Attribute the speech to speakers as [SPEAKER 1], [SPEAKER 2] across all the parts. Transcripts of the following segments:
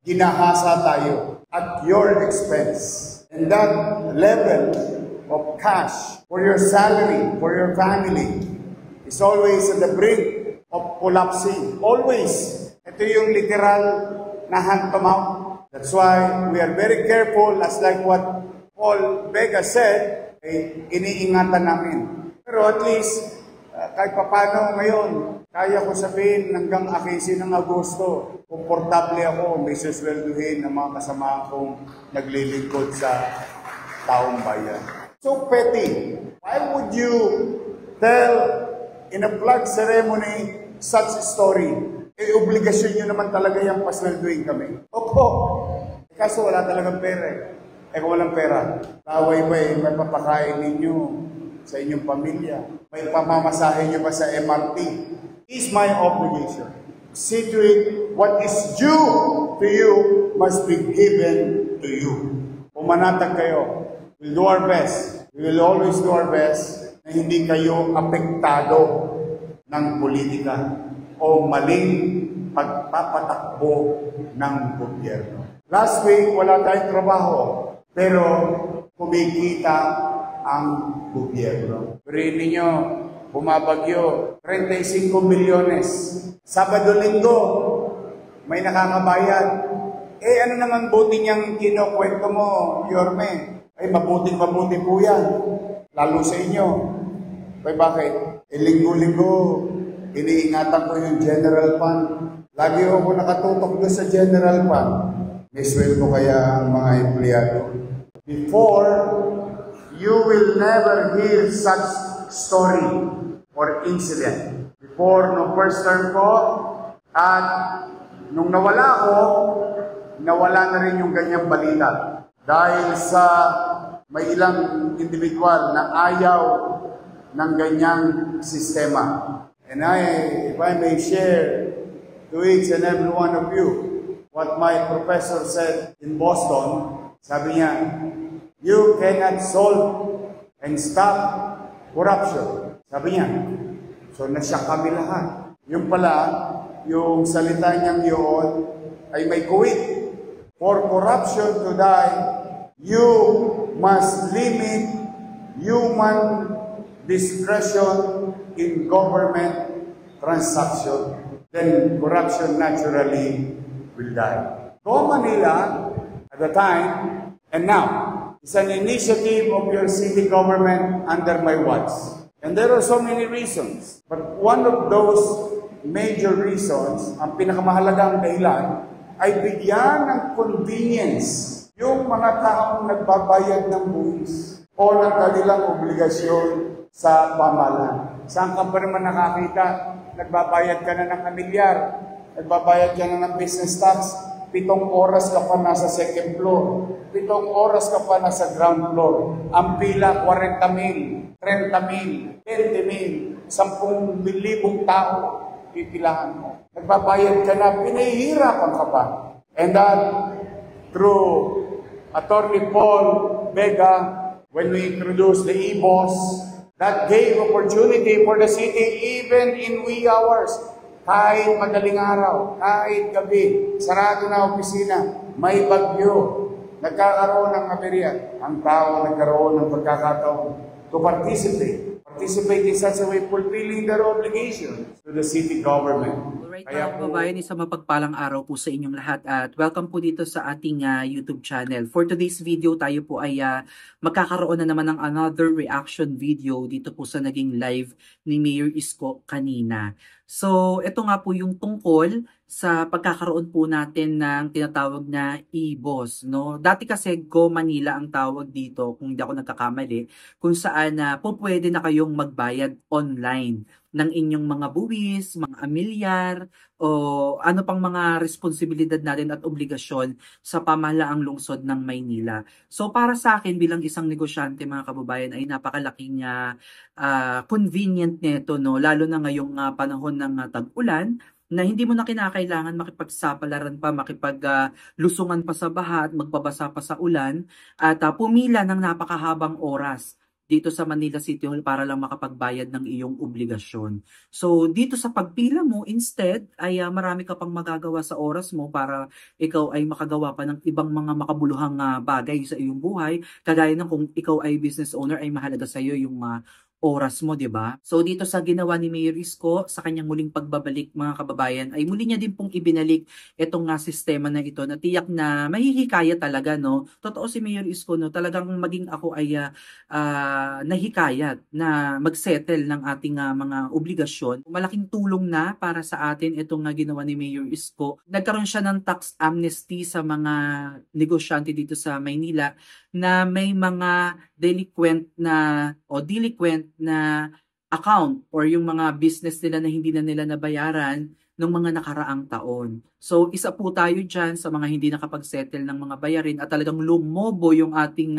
[SPEAKER 1] ginahasa tayo at your expense. And that level of cash for your salary, for your family, is always at the brink of collapsing. Always. Ito yung literal na hand to mouth. That's why we are very careful, as like what Paul Vega said, iniingatan namin. Pero at least, kahit papano ngayon, kaya ko sabihin hanggang 15 ng Agosto, komportable ako, may suswelduhin ng mga kasama kong naglilingkod sa taong bayan. So petty. Why would you tell in a flag ceremony such a story? Obligasyon nyo naman talaga yung paswelduhin kami. Opo. Kaso wala talagang pera eh. Kung walang pera, laway ba may papakain ninyo sa inyong pamilya? May pamamasahe nyo ba sa MRT? Is my obligation. See to it, what is due to you must be given to you. Pumanatag kayo. We'll do our best. We will always do our best na hindi kayo apektado ng politika o maling pagpapatakbo ng gobyerno. Last week, wala tayong trabaho, pero kumikita ang gobyerno. Pero ninyo, bumabagyo, 35 milyones. Sabado-linggo, may nakakabayad. Ano naman buti niyang kinukwento mo, Yorme? Ay, mabuting po yan. Lalo sa inyo. Ay, bakit? Linggo-linggo, iniingatan ko yung general fund. Lagi ako nakatutok doon sa general fund. May sweldo kaya ang mga empleyado. Before, you will never hear such story or incident. Before, nung first term ko, at nung nawala ako, nawala na rin yung ganyang balita. Dahil sa may ilang individual na ayaw ng ganyang sistema. And if I may share to each and every one of you what my professor said in Boston, sabi niya, you cannot solve and stop corruption. Sabi niya. So nasyak kami lahat. Yung pala, yung salita niyang yun ay may kuwit. For corruption to die, you must limit human discretion in government transaction. Then corruption naturally will die. Go Manila at the time and now is an initiative of your city government under my watch. And there are so many reasons. But one of those major reasons, ang pinakamahalagang dahilan, ay bigyan ng convenience yung mga taong nagbabayad ng buwis o ng kanilang obligasyon sa pamahalaan. Saan ka pa naman nakakita? Nagbabayad ka na ng kamilyar, nagbabayad ka na ng business tax, 7 oras ka pa nasa second floor, 7 oras ka pa nasa ground floor. Ang pila, 40,000, 30,000, 20,000, 10,000 tao, pipilahan mo. Nagbabayad ka na, pinahihirapan ka pa. And that, through Attorney Paul Vega, when we introduced the e-boss, that gave opportunity for the city even in wee hours. Kahit madaling araw, kahit gabi, sarado na opisina, may bagyo, nagkakaroon ng aberya. Ang tao nagkaroon ng pagkakataon to participate in such a way, fulfilling their obligation to the city government.
[SPEAKER 2] Alright, mga kababayan, isang mapagpalang araw po sa inyong lahat at welcome po dito sa ating YouTube channel. For today's video, tayo po ay magkakaroon na naman ng another reaction video dito po sa naging live ni Mayor Isko kanina. So, ito nga po yung tungkol sa pagkakaroon po natin ng tinatawag na e-boss, no? Dati kasi Go Manila ang tawag dito, kung hindi ako nagkakamali, kung saan po pwede na kayong magbayad online ng inyong mga buwis, mga amilyar, o ano pang mga responsibilidad natin at obligasyon sa pamahalaang lungsod ng Maynila. So para sa akin bilang isang negosyante mga kababayan ay napakalaking convenient nito, no? Lalo na ngayong panahon ng tag-ulan, na hindi mo na kinakailangan makipagsapalaran pa, makipaglusungan pa sa baha at magbabasa pa sa ulan at pumila ng napakahabang oras dito sa Manila City Hall para lang makapagbayad ng iyong obligasyon. So, dito sa pagpila mo, instead, ay marami ka pang magagawa sa oras mo para ikaw ay makagawa pa ng ibang mga makabuluhang bagay sa iyong buhay. Kagaya ng kung ikaw ay business owner, ay mahalaga sa iyo yung oras mo, 'di ba? So dito sa ginawa ni Mayor Isko sa kanyang muling pagbabalik, mga kababayan, ay muli niya din pong ibinalik itong sistema na ito na tiyak na mahihikayat talaga, no. Totoo si Mayor Isko, no, talagang maging ako ay nahikayat na magsettle ng ating mga obligasyon. Malaking tulong na para sa atin itong ginawa ni Mayor Isko. Nagkaroon siya ng tax amnesty sa mga negosyante dito sa Maynila na may mga delinquent na account or yung mga business nila na hindi na nila nabayaran ng mga nakaraang taon. So, isa po tayo dyan sa mga hindi nakapag-settle ng mga bayarin at talagang lumobo yung ating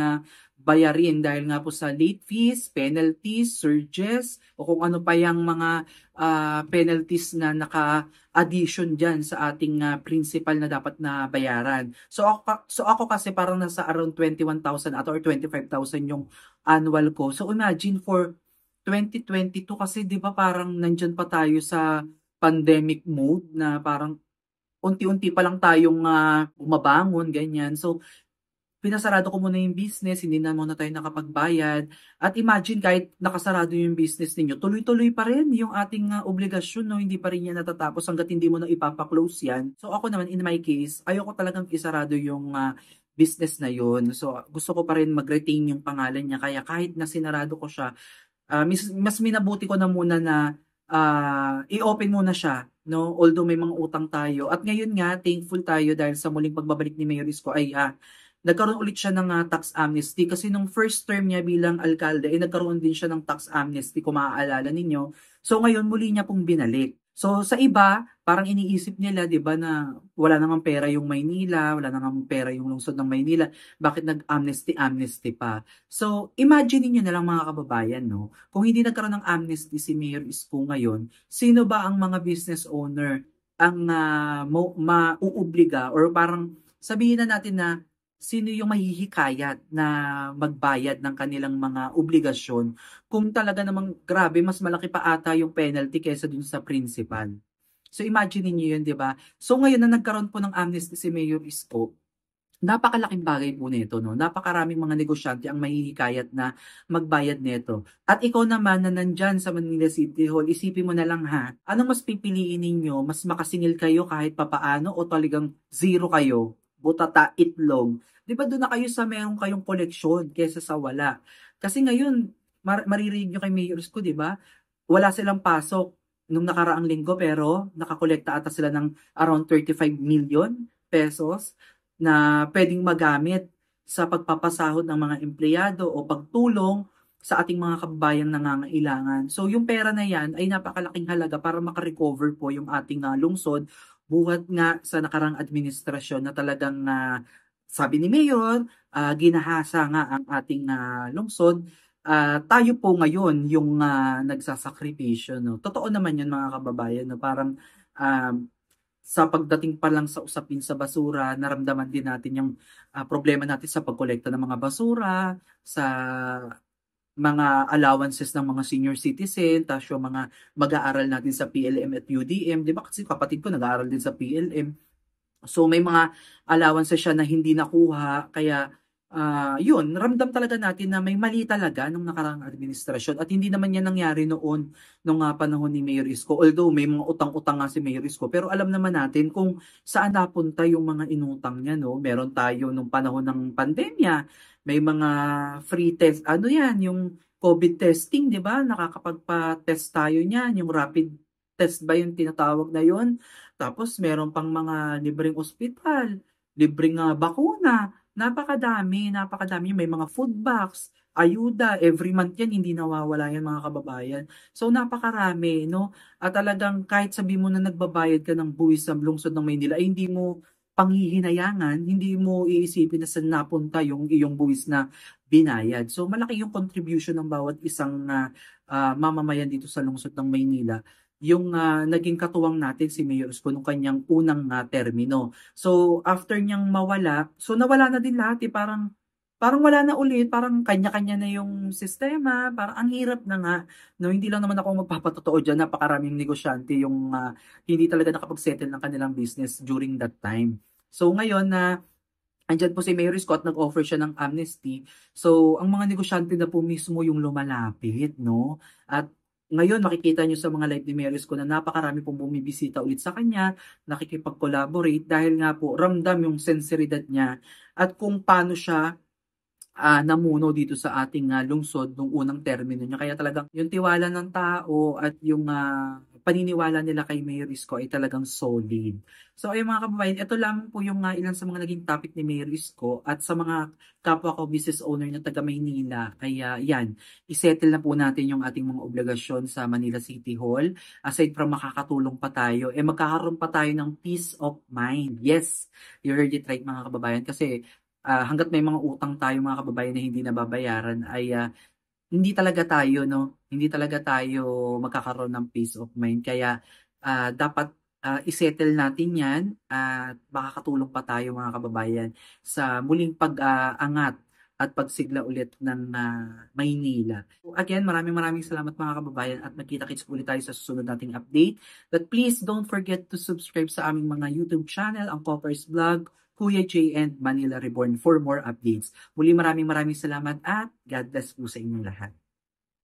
[SPEAKER 2] bayarin dahil nga po sa late fees, penalties, surges, o kung ano pa yung mga penalties na naka-addition dyan sa ating principal na dapat na bayaran. So ako kasi parang nasa around 21,000 ato or 25,000 yung annual ko. So imagine for 2022 kasi 'di ba parang nandyan pa tayo sa pandemic mode na parang unti-unti pa lang tayong bumabangon, ganyan. So pinasarado ko muna yung business, hindi na muna tayo nakapagbayad. At imagine kahit nakasarado yung business ninyo, tuloy-tuloy pa rin yung ating obligasyon, no? Hindi pa rin yan natatapos hanggat hindi mo na ipapa-close yan. So ako naman, in my case, ayoko talagang isarado yung business na yun. So gusto ko pa rin mag-retain yung pangalan niya. Kaya kahit na sinarado ko siya, mas minabuti ko na muna na i-open muna siya, no? Although may mga utang tayo. At ngayon nga, thankful tayo dahil sa muling pagbabalik ni Mayor Isko ay nagkaroon ulit siya ng tax amnesty kasi nung first term niya bilang alkalde, nagkaroon din siya ng tax amnesty kung maaalala ninyo. So ngayon muli niya pong binalik. So sa iba, parang iniisip nila, 'di ba, na wala namang pera yung Maynila, wala namang pera yung lungsod ng Maynila, bakit nag-amnesty pa? So imagine niyo na lang, mga kababayan, no, kung hindi nagkaroon ng amnesty si Mayor Isko ngayon, sino ba ang mga business owner ang mauobliga or parang sabihin na natin na sino yung mahihikayat na magbayad ng kanilang mga obligasyon kung talaga namang grabe, mas malaki pa ata yung penalty kaysa dun sa principal. So imagine niyo yun, 'di ba? So ngayon na nagkaroon po ng amnesty si Mayor Isko, napakalaking bagay po nito, no? Napakaraming mga negosyante ang mahihikayat na magbayad nito. At ikaw naman na nandyan sa Manila City Hall, isipin mo na lang, ha, anong mas pipiliin ninyo? Mas makasingil kayo kahit papaano o talagang zero kayo? Butata, itlog. Di ba doon na kayo sa meron kayong koleksyon kaysa sa wala? Kasi ngayon, maririnig nyo kay Mayor Isko, di ba? Wala silang pasok nung nakaraang linggo pero nakakolekta ata sila ng around 35 million pesos na pwedeng magamit sa pagpapasahod ng mga empleyado o pagtulong sa ating mga kababayang nangangailangan. So yung pera na yan ay napakalaking halaga para makarecover po yung ating lungsod buhat nga sa nakarang administrasyon na talagang sabi ni Mayor, ginahasa nga ang ating lungsod. Tayo po ngayon yung nagsasakripisyo. No? Totoo naman yun, mga kababayan. No? Parang sa pagdating pa lang sa usapin sa basura, naramdaman din natin yung problema natin sa pagkolekta ng mga basura, sa mga allowances ng mga senior citizen, tapos yung mga mag-aaral natin sa PLM at UDM, di ba? Kasi kapatid ko nag-aaral din sa PLM. So may mga allowances siya na hindi nakuha, kaya yun, ramdam talaga natin na may mali talaga nung nakaraang administrasyon at hindi naman yan nangyari noon nung panahon ni Mayor Isko. Although may mga utang-utang nga si Mayor Isko, pero alam naman natin kung saan napunta yung mga inutang niya, no? Meron tayo nung panahon ng pandemya, may mga free test, ano yan, yung COVID testing, di ba? Nakakapagpa-test tayo niyan, yung rapid test ba yung tinatawag na yun? Tapos meron pang mga libreng ospital, libreng bakuna, napakadami. May mga food box, ayuda, every month yan, hindi nawawala yan, mga kababayan. So napakarami, no? At talagang kahit sabi mo na nagbabayad ka ng buwis sa lungsod ng Maynila, ay hindi mo panghihinayangan, hindi mo iisipin na saan napunta yung iyong buwis na binayad. So malaki yung contribution ng bawat isang mamamayan dito sa lungsod ng Maynila. Yung naging katuwang natin si Mayor Isko nung kanyang unang termino. So after niyang mawala, so nawala na din lahat, parang parang wala na ulit, parang kanya-kanya na yung sistema, parang ang hirap na nga, 'no? Hindi lang naman ako magpapatotoo diyan, napakaraming negosyante yung, hindi talaga nakapag-settle ng kanilang business during that time. So ngayon na andiyan po si Mayor Scott, nag-offer siya ng amnesty. So, ang mga negosyante na po mismo yung lumalapit, 'no? At ngayon makikita niyo sa mga live ni Mayor Scott na napakarami pong bumibisita ulit sa kanya, nakikipag-collaborate dahil nga po ramdam yung senseridad niya at kung paano siya namuno dito sa ating, lungsod nung unang termino niya. Kaya talagang yung tiwala ng tao at yung, paniniwala nila kay Mayor Isko ay talagang solid. So ayun mga kababayan, ito lang po yung, ilan sa mga naging topic ni Mayor Isko at sa mga kapwa ko business owner na taga Maynila ay, yan, i-settle na po natin yung ating mga obligasyon sa Manila City Hall. Aside from makakatulong pa tayo, magkakaroon pa tayo ng peace of mind. Yes, you heard it right mga kababayan kasi hangga't may mga utang tayo mga kababayan na hindi nababayaran ay hindi talaga tayo 'no, hindi talaga tayo magkakaroon ng peace of mind kaya dapat i-settle natin 'yan at makakatulong pa tayo mga kababayan sa muling pag-angat at pagsigla ulit ng Maynila. So again, maraming salamat mga kababayan at magkita-kits ulit tayo sa susunod nating update. But please don't forget to subscribe sa aming mga YouTube channel, ang Coppers Vlog, Kuya J and Manila Reborn for more updates. Muli maraming salamat at God bless po sa inyong lahat.